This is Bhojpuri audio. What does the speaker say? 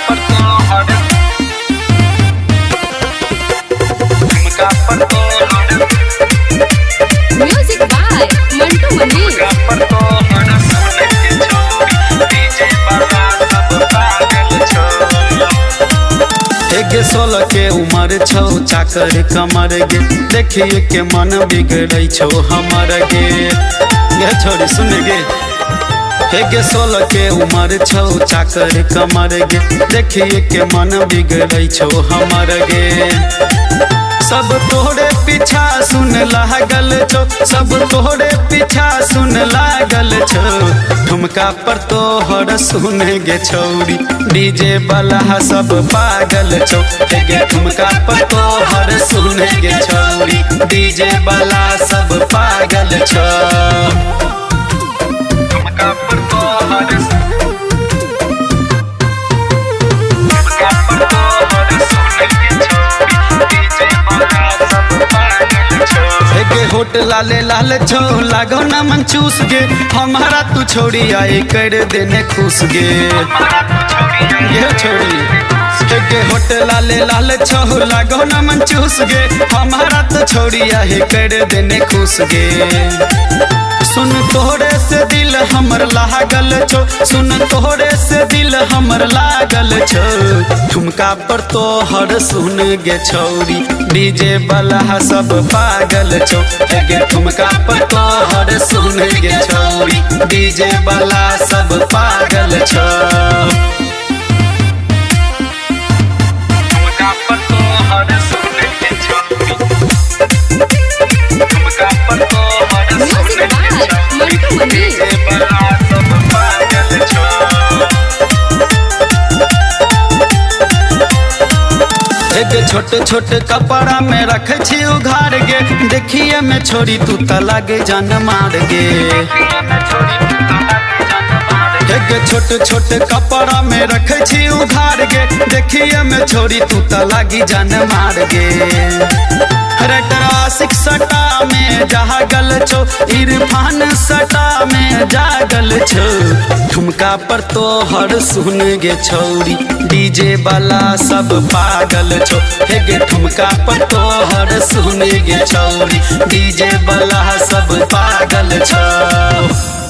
पर तो हर झुमका पर तो हर म्यूजिक बाय मंटू मनी। पर तो हर सोने की छोरी डीजे वाला सब पागल छो। एक 16 के उम्र छौ चाकर कमर गे देखिए के मन बिगड़ै छौ हमर गे छोरी सुन गे। एक 16 के उम्र छौ चाकर कमर गे देखिए के मन बिगड़ै छौ हमर गे। सब तोहरे पीछा सुन लागल छो सब तोहरे पीछा सुन लागल छो। ठुमका पर तोहर सुन गे छौरी डीजे वाला सब पागल छो। गे ठुमका पर तोहर सुन गे छौरी डीजे वाला सब पागल छो। ठुमका पर तोहर ठुमका पर तोहर सुन गे छौरी डीजे वाला सब पागल छो। गे होट लाले लाल छो लागो ना मन चूस गे हमारा तू छोड़ी आए कर देने खुश गे ये छोड़ी। गे होट लाले लाल छो लागो ना मन चूस गे हमारा तो छोड़ी आए कर देने खुश गे। सुन तोहरे से दिल हमर लागल छो सुन तोहरे से दिल हमर लागल छो। ठुमका पर तोहर सुन गे छौरी डीजे वाला सब पागल छो। गे ठुमका पर तोहर सुन गे छौरी डीजे वाला सब पागल छो। ठुमका पर तोहर सुन गे छौरी ठुमका पर तोहर सुन गे छौरी डीजे वाला सब पागल छो। एक छोटे छोटे कपड़ा में रखे छी उघार गे देखिए में छोरी तू त लागे जान मार गे। एक छोटे छोटे कपड़ा में रखे छी उघार गे देखिए में छोरी तू त लागी जान मार गे। रटर आशिक सटा में जागल छो इरफान सटा में जागल छो। ठुमका पर तोहर सुन गे छौरी डीजे वाला सब पागल छो। गे ठुमका पर तोहर सुन गे छौरी डीजे वाला सब पागल छो।